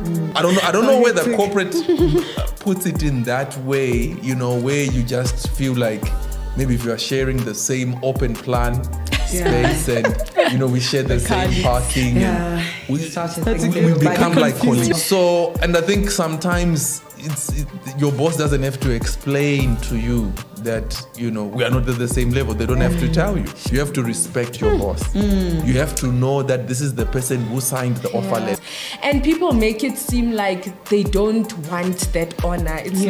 I don't know whether corporate puts it in that way, where you just feel like maybe if you are sharing the same open plan space and we share the same parking and we become like colleagues. So, and I think sometimes your boss doesn't have to explain to you that we are not at the same level. They don't have to tell you. You have to respect your boss. You have to know that this is the person who signed the offer letter. And people make it seem like they don't want that honor. It's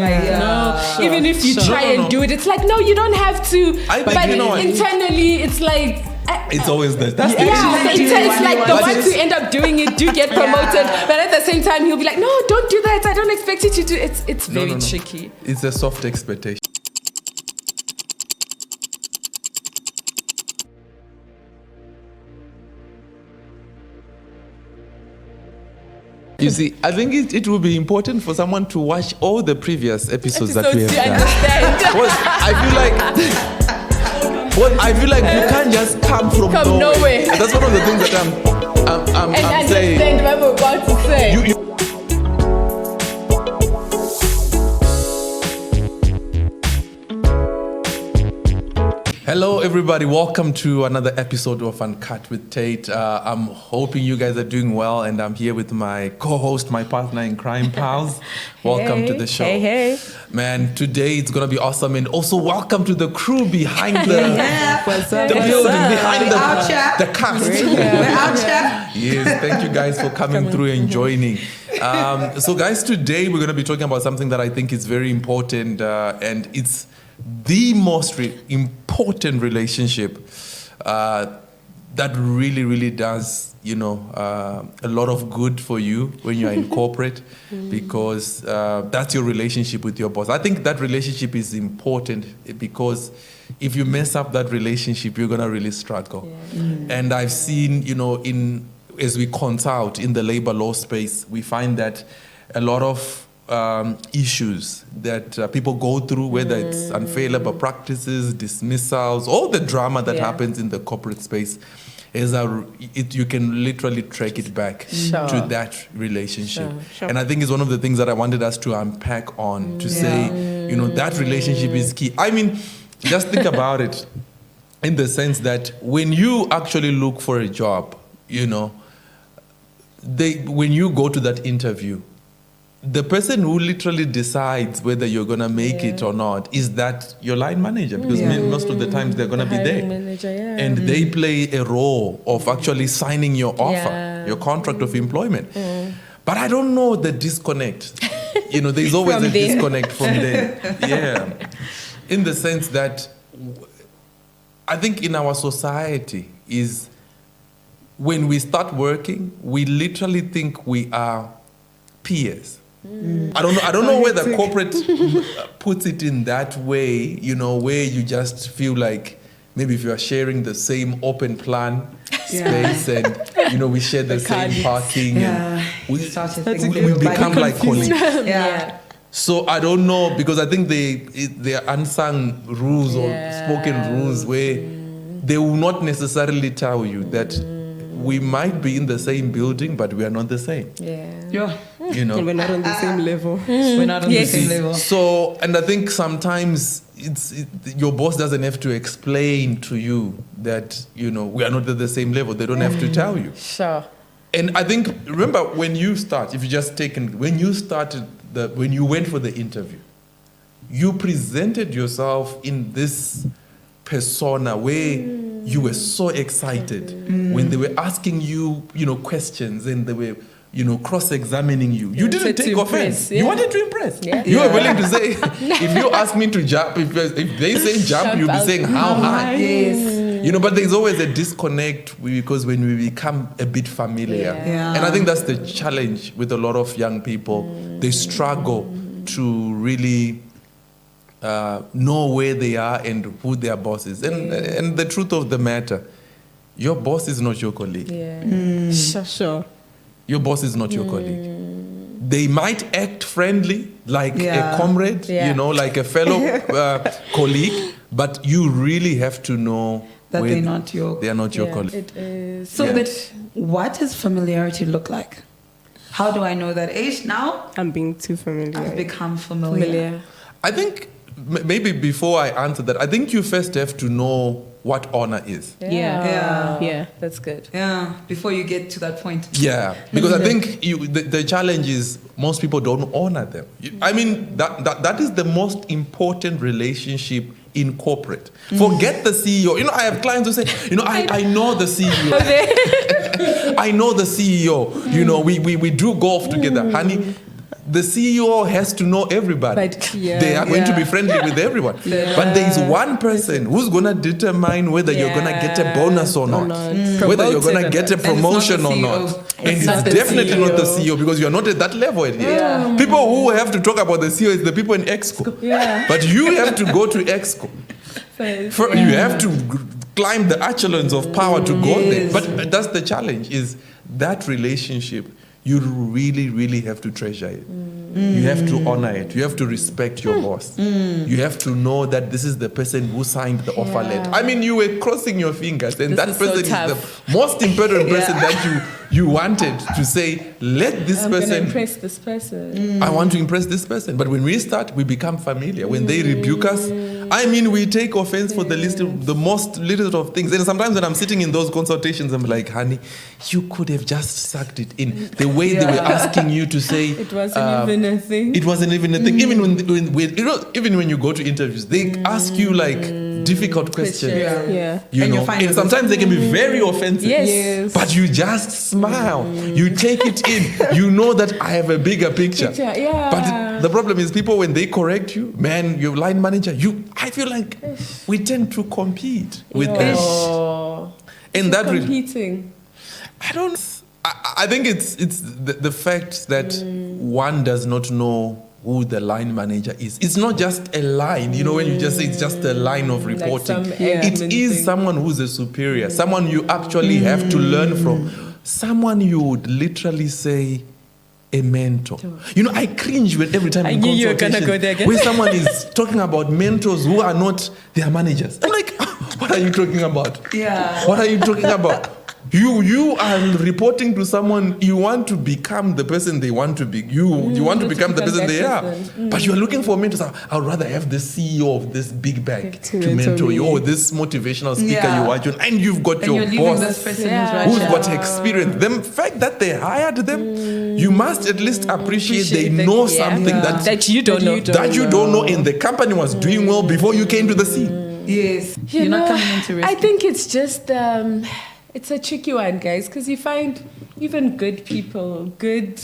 even if you try and do it, it's like, no, you don't have to. But internally, it's like, it's always that. That's it's like the ones who end up doing it do get promoted, but at the same time he'll be like, no, don't do that. I don't expect you to do it. It's very tricky. It's a soft expectation. You see, I think it will be important for someone to watch all the previous episodes that we have done. Because I feel like you can't just come from nowhere. That's one of the things that I'm saying. And understand what we're about to say. Hello, everybody. Welcome to another episode of Uncut with Tate. I'm hoping you guys are doing well, and I'm here with my co-host, my partner in crime, Pals. Welcome to the show. Hey. Man, today it's going to be awesome. And also welcome to the crew behind the building, behind the cast. We're out here. Yes, thank you guys for coming through and joining. So guys, today we're going to be talking about something that I think is very important, and it's the most important relationship that really does, a lot of good for you when you're in corporate, because that's your relationship with your boss. I think that relationship is important because if you mess up that relationship, you're gonna really struggle. And I've seen, as we consult in the labor law space, we find that a lot of issues that people go through, whether it's unfair labor practices, dismissals, all the drama that happens in the corporate space, you can literally track it back to that relationship. Sure. And I think it's one of the things that I wanted us to unpack on, to say, that relationship is key. I mean, just think about it in the sense that when you actually look for a job, when you go to that interview, the person who literally decides whether you're going to make it or not is that your line manager, because most of the times they're going to be there. Manager, and they play a role of actually signing your offer, your contract of employment. But I don't know the disconnect. There's always a disconnect from there. In the sense that I think in our society is when we start working, we literally think we are peers. I don't know whether corporate puts it in that way, where you just feel like maybe if you are sharing the same open plan space and we share the same parking and we become like colleagues. So I don't know, because I think there are unsung rules or spoken rules where they will not necessarily tell you that we might be in the same building, but we are not the same. And we're not on the same level. We're not on the same level. So, and I think sometimes your boss doesn't have to explain to you that, we are not at the same level. They don't have to tell you. Sure. And I think, remember, when you start, if you just when you went for the interview, you presented yourself in this persona where you were so excited when they were asking you, questions, and they were, cross-examining you. You didn't take offense. You wanted to impress. You were willing to say, if you ask me to jump, if they say jump, you'll be saying how high. Yes. But there's always a disconnect because when we become a bit familiar. And I think that's the challenge with a lot of young people. They struggle to really know where they are and who their boss is. And the truth of the matter, your boss is not your colleague. Sure. Your boss is not your colleague. They might act friendly, like a comrade, like a fellow colleague, but you really have to know that they're not your colleague. It is. So, but what does familiarity look like? How do I know that age now? I'm being too familiar. I've become familiar. I think maybe before I answer that, I think you first have to know what honor is. Yeah, that's good. Yeah, before you get to that point. Yeah, because I think the challenge is most people don't honor them. I mean, that is the most important relationship in corporate. Forget the CEO. You know, I have clients who say, you know, I know the CEO. I know the CEO. You know, we do golf together. Honey, the CEO has to know everybody. They are going to be friendly with everyone. But there is one person who's going to determine whether you're going to get a bonus or not, whether you're going to get a promotion or not. And it's definitely not the CEO, because you're not at that level yet. People who have to talk about the CEO is the people in Exco. But you have to go to Exco. You have to climb the echelons of power to go there. But that's the challenge, is that relationship. You really, really have to treasure it. You have to honor it. You have to respect your boss. You have to know that this is the person who signed the offer letter. I mean, you were crossing your fingers, and that person is the most important person that you wanted to say, let this person... I'm going to impress this person. I want to impress this person. But when we start, we become familiar. When they rebuke us, I mean, we take offense for the most little of things. And sometimes when I'm sitting in those consultations, I'm like, honey, you could have just sucked it in. The way they were asking you to say... It wasn't even a thing. It wasn't even a thing. Even when you go to interviews, they ask you like difficult questions. You know, and sometimes they can be very offensive. Yes. But you just smile. You take it in. You know that I have a bigger picture. But the problem is, people, when they correct you, man, your line manager, I feel like we tend to compete with them. And that competing. I think it's the fact that one does not know who the line manager is. It's not just a line, you know, when you just say it's just a line of reporting. Like it is someone who's a superior, someone you actually have to learn from, someone you would literally say a mentor. You know, I cringe every time I knew you were gonna go there again. Where someone is talking about mentors who are not their managers. I'm like, what are you talking about? What are you talking about? You are reporting to someone. You want to become the person they want to be. You want to become the person they are. But you are looking for mentors. I would rather have the CEO of this big bank to mentor you, or this motivational speaker you watch, and you've got your boss who's got experience. The fact that they hired them, you must at least appreciate they know something that you don't know. That you don't know, and the company was doing well before you came to the scene. Yes, you're not coming into risk. I think it's just... it's a tricky one, guys, because you find even good people, good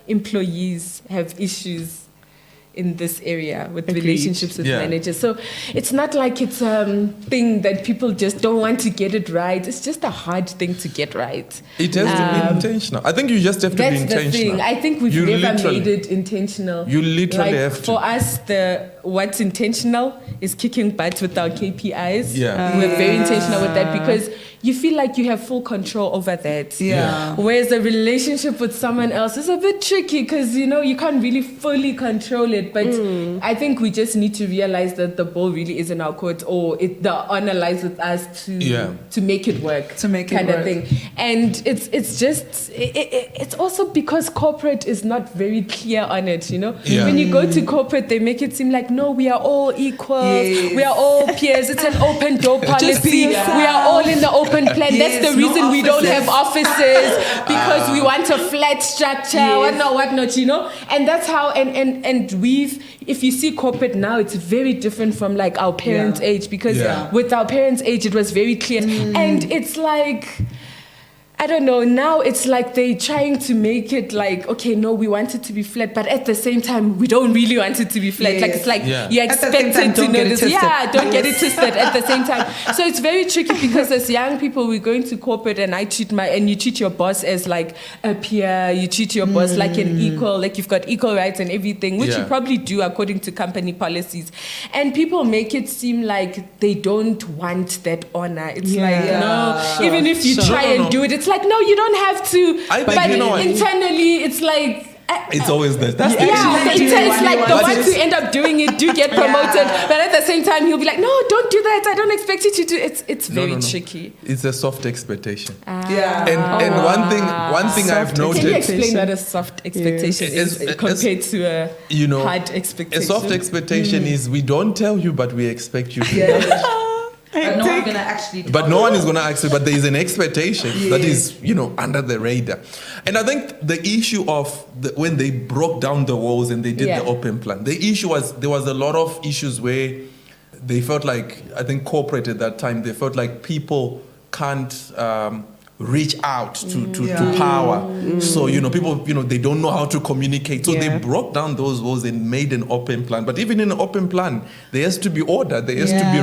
employees have issues in this area with relationships with managers. So it's not like it's a thing that people just don't want to get it right. It's just a hard thing to get right. It has to be intentional. I think you just have to be intentional. That's the thing. I think we've never made it intentional. You literally have to. For us, what's intentional is kicking butt with our KPIs. We're very intentional with that, because you feel like you have full control over that. Whereas a relationship with someone else is a bit tricky, because, you know, you can't really fully control it. But I think we just need to realize that the ball really is in our court, or the honor lies with us to make it work. To make it kind work. of thing. And it's also because corporate is not very clear on it, you know? When you go to corporate, they make it seem like, no, we are all equals. We are all peers. It's an open door policy. We are all in the open plan. That's the reason we don't have offices, because we want a flat structure, whatnot, you know? And that's how, and if you see corporate now, it's very different from like our parents' age, because with our parents' age, it was very clear. And it's like, I don't know, now it's like they're trying to make it like, okay, no, we want it to be flat, but at the same time, we don't really want it to be flat. Like, it's like you're expected to know this. Don't get it twisted at the same time. So it's very tricky, because as young people, we're going to corporate, and you treat your boss as like a peer, you treat your boss like an equal, like you've got equal rights and everything, which you probably do according to company policies. And people make it seem like they don't want that honor. It's like, no, even if you try and do it, it's like, no, you don't have to. But internally, it's like, It's always that. That's the it's like the ones who end up doing it do get promoted, but at the same time he'll be like, no, don't do that. I don't expect you to do it. It's very tricky. It's a soft expectation. Yeah. And one thing I've noted. Can you explain what a soft expectation is compared to a hard expectation? A soft expectation is we don't tell you, but we expect you to do it. But no one's going to actually do it. But no one is going to actually, but there is an expectation that is, under the radar. And I think the issue of when they broke down the walls and they did the open plan, the issue was there was a lot of issues where they felt like, I think corporate at that time, they felt like people can't reach out to power. So, people, they don't know how to communicate. So they broke down those walls and made an open plan. But even in an open plan, there has to be order. There has to be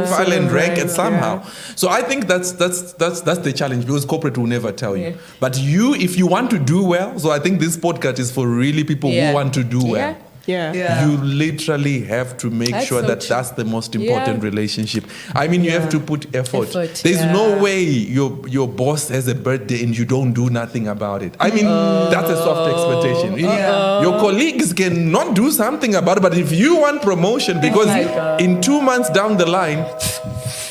file and rank it somehow. So I think that's the challenge, because corporate will never tell you. But if you want to do well, so I think this podcast is for really people who want to do well. You literally have to make sure that that's the most important relationship. I mean, you have to put effort. There's no way your boss has a birthday and you don't do nothing about it. I mean, that's a soft expectation. Your colleagues can not do something about it, but if you want promotion, because in 2 months down the line,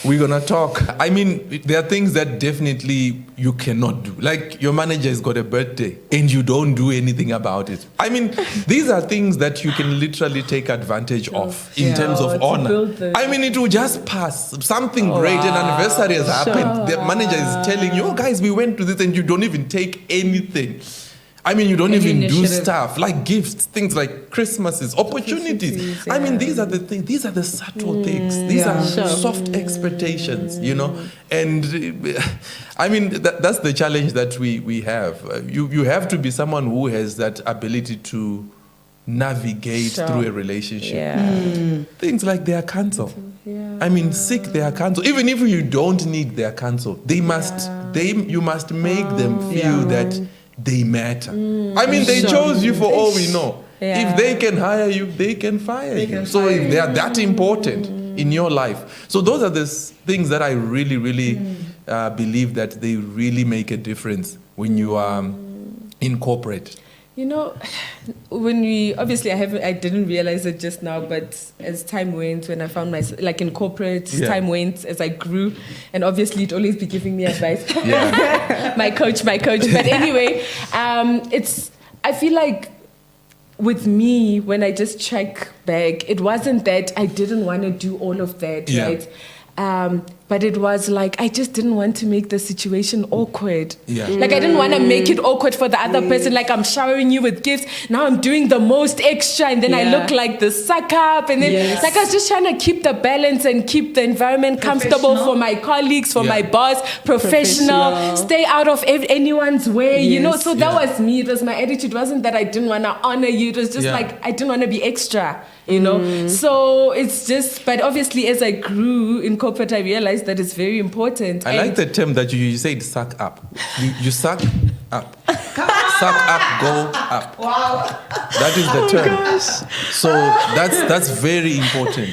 we're going to talk. I mean, there are things that definitely you cannot do. Like your manager has got a birthday and you don't do anything about it. I mean, these are things that you can literally take advantage of in terms of honor. I mean, it will just pass. Something great, an anniversary has happened. The manager is telling you, guys, we went to this, and you don't even take anything. I mean, you don't even do stuff like gifts, things like Christmases, opportunities. I mean, these are the things, these are the subtle things. These are soft expectations, And I mean, that's the challenge that we have. You have to be someone who has that ability to navigate through a relationship. Things like they are cancelled. I mean, sick, they are cancelled. Even if you don't need their cancel, you must make them feel that they matter. I mean, they chose you for all we know. If they can hire you, they can fire you. So if they are that important in your life. So those are the things that I really, really believe that they really make a difference when you are in corporate. When I didn't realize it just now, but as time went, when I found myself, like in corporate, time went as I grew, and obviously it'd always be giving me advice. my coach. But anyway, I feel like with me, when I just check back, it wasn't that I didn't want to do all of that, right? But it was like, I just didn't want to make the situation awkward. Like, I didn't want to make it awkward for the other person. Like, I'm showering you with gifts. Now I'm doing the most extra. And then I look like the suck up. And then, like, I was just trying to keep the balance and keep the environment comfortable for my colleagues, for my boss, professional, stay out of anyone's way, So that was me. It was my attitude. It wasn't that I didn't want to honor you. It was just like, I didn't want to be extra, So it's just, but obviously as I grew in corporate, I realized that it's very important. I like the term that you said, suck up. You suck up. Suck up, go up. Wow. That is the term. Gosh. So that's very important.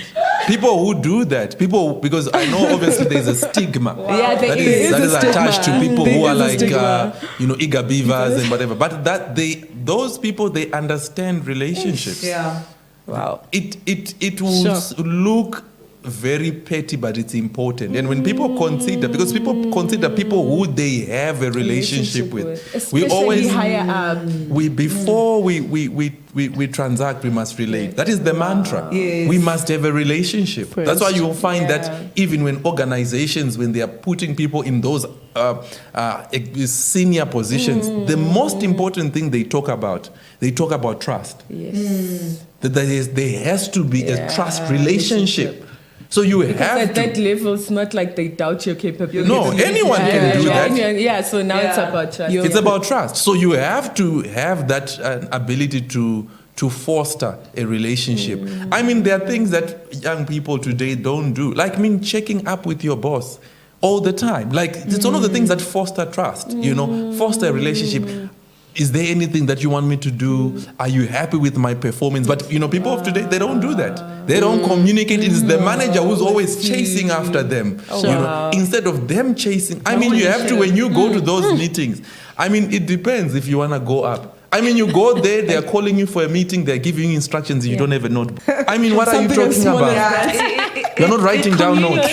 People who do that, because I know obviously there's a stigma that is attached to people who are like, eager beavers and whatever. But those people, they understand relationships. Wow. It will look very petty, but it's important. And when people consider, because people consider people who they have a relationship with, especially we always higher up. Before we transact, we must relate. That is the mantra. We must have a relationship. That's why you'll find that even when organizations, when they are putting people in those senior positions, the most important thing they talk about trust. There has to be a trust relationship. So you have at that level, it's not like they doubt your capabilities. No, anyone can do that. So now it's about trust. It's about trust. So you have to have that ability to foster a relationship. I mean, there are things that young people today don't do. Like, checking up with your boss all the time. Like, it's one of the things that foster trust, foster a relationship. Is there anything that you want me to do? Are you happy with my performance? But, people of today, they don't do that. They don't communicate. It's the manager who's always chasing after them. Instead of them chasing. I mean, you have to, when you go to those meetings, I mean, it depends if you want to go up. I mean, you go there, they're calling you for a meeting, they're giving you instructions, and you don't have a notebook. I mean, what are you talking about? You're not writing down notes.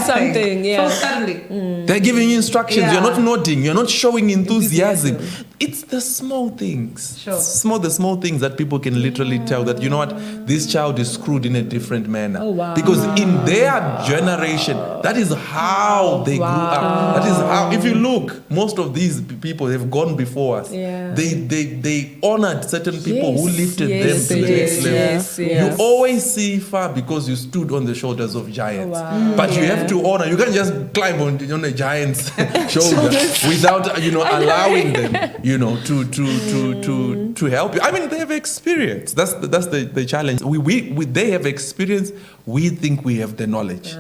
Something. So suddenly. They're giving you instructions, you're not nodding, you're not showing enthusiasm. It's the small things. Sure. The small things that people can literally tell that, you know what, this child is screwed in a different manner. Oh, wow. Because in their generation, that is how they grew up. That is how, if you look, most of these people have gone before us. Yeah. They honored certain people who lifted them to the next level. Yes. You always see far because you stood on the shoulders of giants. Wow. But you have to honor. You can't just climb on a giant's shoulder without allowing them to help you. I mean, they have experience. That's the challenge. They have experience. We think we have the knowledge.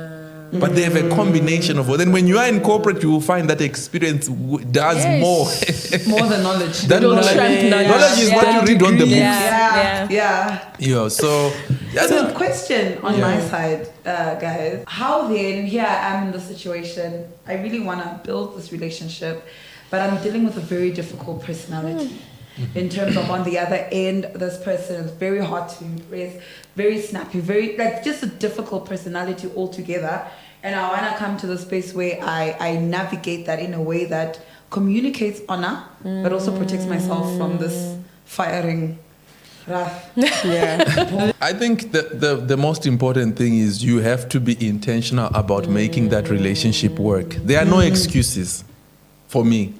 But they have a combination of both. Then when you are in corporate, you will find that experience does more. More than knowledge. Knowledge is what you read on the books. Yeah. So question on my side, guys. How then, here I am in the situation, I really want to build this relationship, but I'm dealing with a very difficult personality. In terms of on the other end, this person is very hard to impress, very snappy, very just a difficult personality altogether. And I want to come to the space where I navigate that in a way that communicates honor, but also protects myself from this firing wrath. Yeah. I think the most important thing is you have to be intentional about making that relationship work. There are no excuses for me.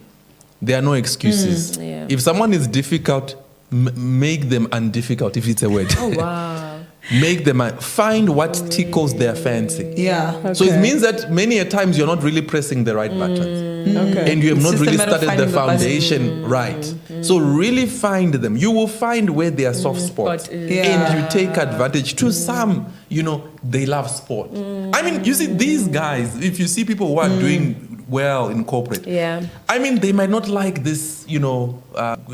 There are no excuses. If someone is difficult, make them undifficult, if it's a word. Oh, wow. Make them, find what tickles their fancy. Yeah. Okay. So it means that many a times you're not really pressing the right buttons. Okay. And you have It's not just a really matter of started the finding the foundation right. So really find them. You will find where their soft spots. And you take advantage. To some, they love sport. I mean, you see, these guys, if you see people who are doing well in corporate, I mean, they might not like this,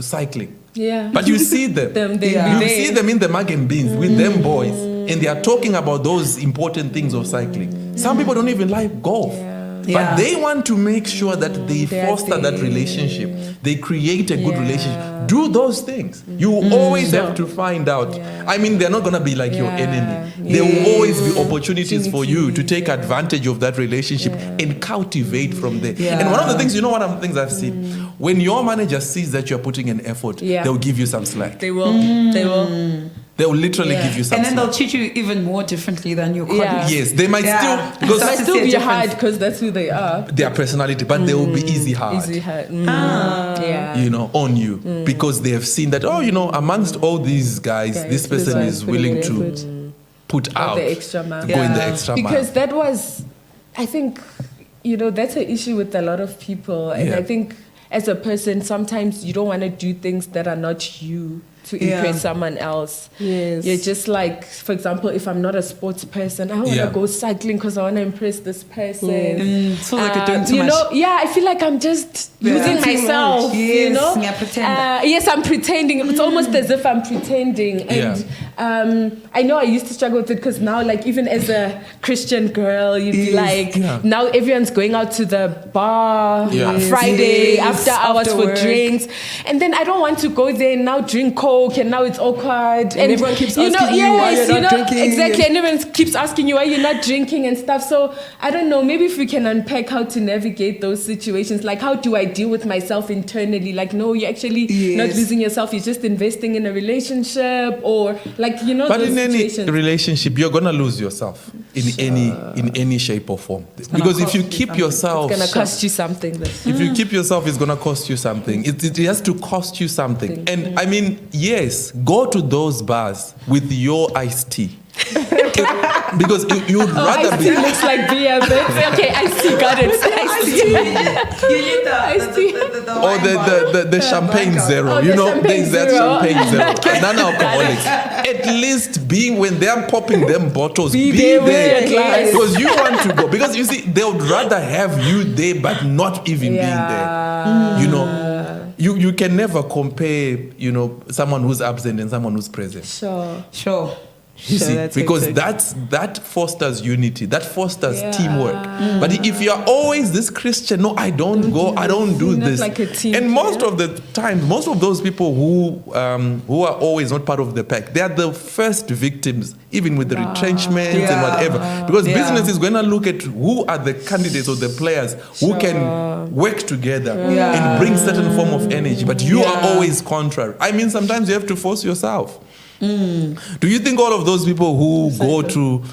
cycling. Yeah. But you see them. You see them in the mug and beans with them boys, and they are talking about those important things of cycling. Some people don't even like golf. But they want to make sure that they foster that relationship. They create a good relationship. Do those things. You always have to find out. I mean, they're not going to be like your enemy. There will always be opportunities for you to take advantage of that relationship and cultivate from there. And one of the things, one of the things I've seen, when your manager sees that you're putting an effort, they'll give you some slack. They will. They will literally give you some And then slack. they'll treat you even more differently than your colleagues. Yes, they might still, because They might still be hard because that's who they are. Their personality, but they will be easy hard. Easy hard. On you, because they have seen that, amongst all these guys, this person is willing to put out, the extra mile. go in the extra mile. Because that was, I think, that's an issue with a lot of people. And I think as a person, sometimes you don't want to do things that are not you to impress someone else. Yes. You're just like, for example, if I'm not a sports person, I want to go cycling because I want to impress this person. It feels like you're doing too much. I feel like I'm just losing myself. Yes, pretend. Yes, I'm pretending. It's almost as if I'm pretending. And I know I used to struggle with it because now, like, even as a Christian girl, you'd be like, now everyone's going out to the bar on Friday after hours for drinks. And then I don't want to go there and now drink Coke, and now it's awkward. And everyone keeps asking you why you're not drinking. Exactly, and everyone keeps asking you why you're not drinking and stuff. So I don't know, maybe if we can unpack how to navigate those situations. Like, how do I deal with myself internally? Like, no, you're actually not losing yourself. You're just investing in a relationship, or like, But those in any situations. relationship, you're gonna lose yourself in any shape or form. Because if you keep yourself, it's gonna cost you something. If you keep yourself, it's gonna cost you something. It has to cost you something. And I mean, yes, go to those bars with your iced tea. Because you'd rather iced be. tea looks like beer, but okay, iced tea, got it. Iced tea. You need the champagne zero. There's that champagne zero. Non-alcoholics. At least when they're popping them bottles, be there. Because you want to go. Because you see, they would rather have you there, but not even being there. You can never compare, someone who's absent and someone who's present. Sure. You Sure, see, that's because hectic. that fosters unity, that fosters teamwork. But if you are always this Christian, no, I don't go, I don't do Not this. like a team And most player. of the time, most of those people who are always not part of the pack, they are the first victims, even with the retrenchments and whatever. Because business is going to look at who are the candidates or the players who can work together and bring certain form of energy. But you are always contrary. I mean, sometimes you have to force yourself. Do you think all of those people who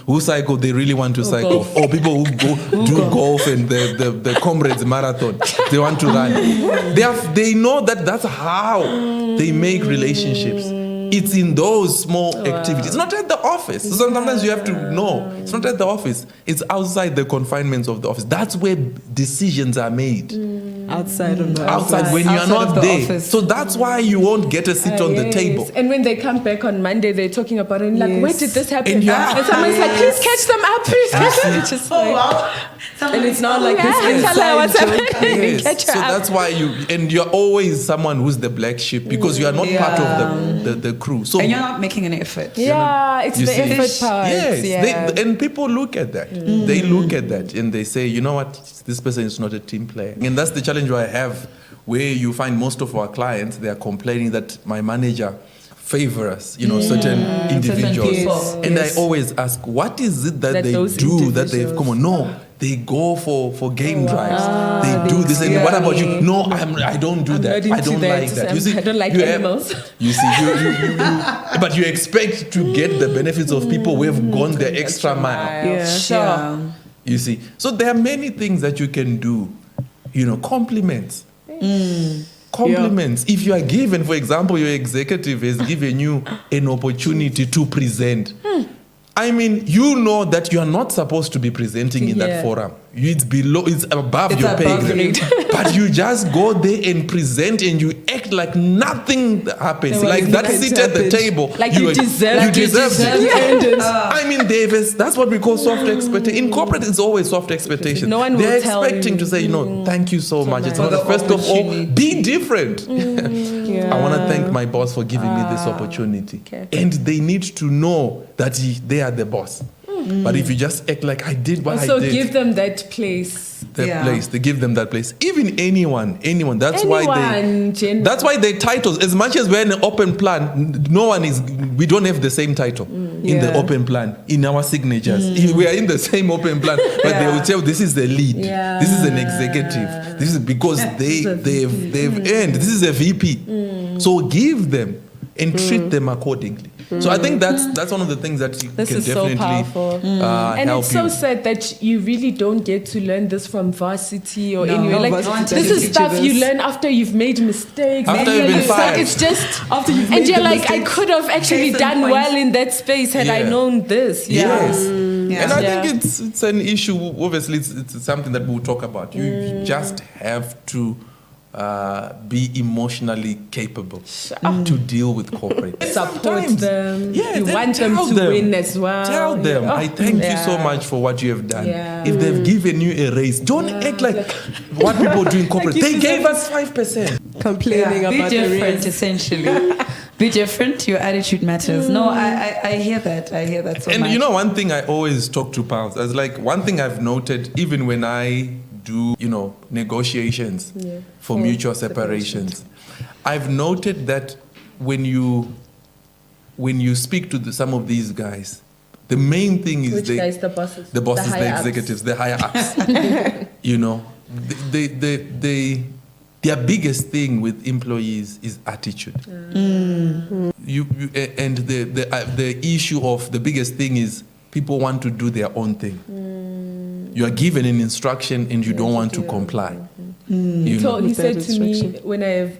who cycle, they really want to cycle? Or people who go do golf and the comrades marathon, they want to run? They know that that's how they make relationships. It's in those small activities. It's not at the office. So sometimes you have to know. It's not at the office. It's outside the confinements of the office. That's where decisions are made. Outside of the Outside when you are Outside of not the there. office. So that's why you won't get a seat on the Yes. table. And when they come back on Monday, they're talking about it. And like, Yes. where did this happen? And And, someone's like, please catch them up, please catch them. It's just Oh, like, wow. and it's not like Yeah, this tell her what's inside joke. happening. Yes. Catch her So up. that's why you're always someone who's the black sheep because you are not part of the crew. So And you're not making an effort. Yeah, it's You the see. effort part. yes, Yeah. and people look at that. They look at that and they say, you know what, this person is not a team player. And that's the challenge I have, where you find most of our clients, they are complaining that my manager favor us, certain individuals. people. And Yes. I always ask, what is it that they those do that they've individuals- come on? No, they go for game drives. They do this. And what about you? No, I don't do that. not I into don't that. like that. You see, I don't like you have- animals. you see, but you expect to get the benefits of people who have gone the extra mile. Yeah. Sure. Yeah. You see, so there are many things that you can do. Compliments. Compliments. If you are given, for example, your executive has given you an opportunity to present. I mean, you know that you are not supposed to be presenting in that Yeah. forum. It's above It's your pay above grade. But you just go there and present and you act like nothing happens. No, Like that nothing seat at the happened. table. Like you deserve it. it. I mean, Davis, that's what we call soft expectation. In corporate, it's always soft expectation. No one will They're tell expecting you. to say, thank you so much. It's much. not For the first of all, opportunity. be different. Yeah. I want to thank my boss for giving me this opportunity. Okay. And they need to know that they are the boss. But if you just act like I did what Also, I did, give them that place. place, they give them that place. Even anyone. That's why that's why they titles. As much as we're in an open plan, we don't have the same title in the Yeah. open plan in our signatures. We are in the same open plan, but they will tell this is the lead, this is an executive, this is because they've earned. This is a VP. So give them and treat them accordingly. So I think that's one of the things that you This can is so definitely powerful. And help it's so you. sad that you really don't get to learn this from varsity or No. anywhere. No, Like varsity this doesn't is teach stuff you you this. learn after you've made mistakes. After Maybe you've been it's like fired. it's just After you've and made you're the like, I mistakes. could have actually Case in done point. well in that space had I Yeah. known this. Yes. Yeah. And I Yeah. think it's an issue. Obviously, it's something that we'll talk about. You just have to be emotionally capable to deal with corporate. Support Sometimes, them. Yeah, You then want them tell to win as well. Tell them, Oh, I thank you so yeah. much for what you have done. Yeah. If they've given you a raise, don't act like what people do in corporate. you They gave deserve- us 5%. Complaining Be about the different, race. essentially. Be different. Your attitude matters. No, I hear that. I hear that so And much. you know, one thing I always talk to pals, as like one thing I've noted, even when I do, negotiations for mutual separations, I've noted that when you speak to some of these guys, the main thing is Which guys? The bosses. the bosses, the higher ups. executives, the higher ups. Their biggest thing with employees is attitude. And the issue of the biggest thing is people want to do their own thing. You are given an instruction and you don't want to comply. You know? He With said that to me instruction. when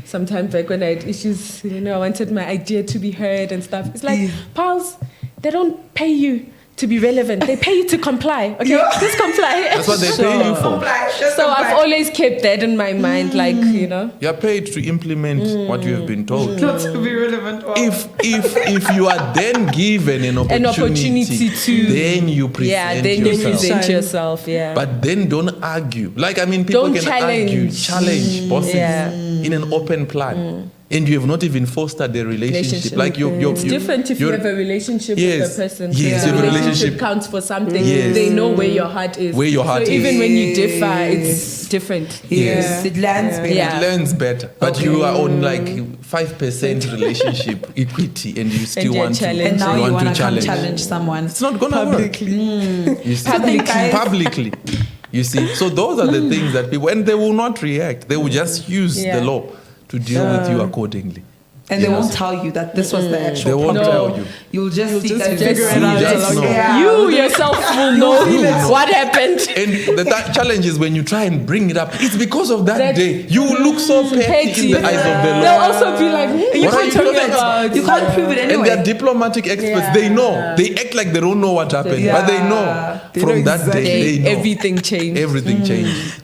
some time back when I had issues, I wanted my idea to be heard and stuff. It's like, pals, they don't pay you to be relevant. They pay you to comply. Okay, just comply. That's what they pay you for. So I've always kept that in my mind, like, You are paid to implement what you have been told. Not to be relevant. If you are then given an opportunity, to then you present then you yourself. present yourself, But then don't argue. Like, people Don't can argue, challenge bosses Yeah. in an open plan. and you have not even fostered the relationship. Like it's different if you have a relationship with a person. Yes, the you have a relationship counts for something. Yes. They know where your heart is. Where your heart is. Even when you differ, it's different. Yes. It lands better. Yeah. It learns better. But you are on like 5% relationship equity, and you still you're want to challenging. And now you want to come challenge. challenge someone. It's not gonna work. You see? Publicly. Publicly. You see, so those are the things that people, and they will not react. They will just use the law to deal with you accordingly. And they won't tell you that this was the actual They won't problem. tell you. You'll just see that figure it out. Just know. You yourself will know what happened. And the challenge is when you try and bring it up, it's because of that day. You will look so petty in the eyes of the They'll law. also be like, You What are can't you prove talking it. about? You can't prove it And anyway. they're diplomatic experts. They know. They act like they don't know what happened, but they know. They From know that day, they know. everything changed. Everything changed.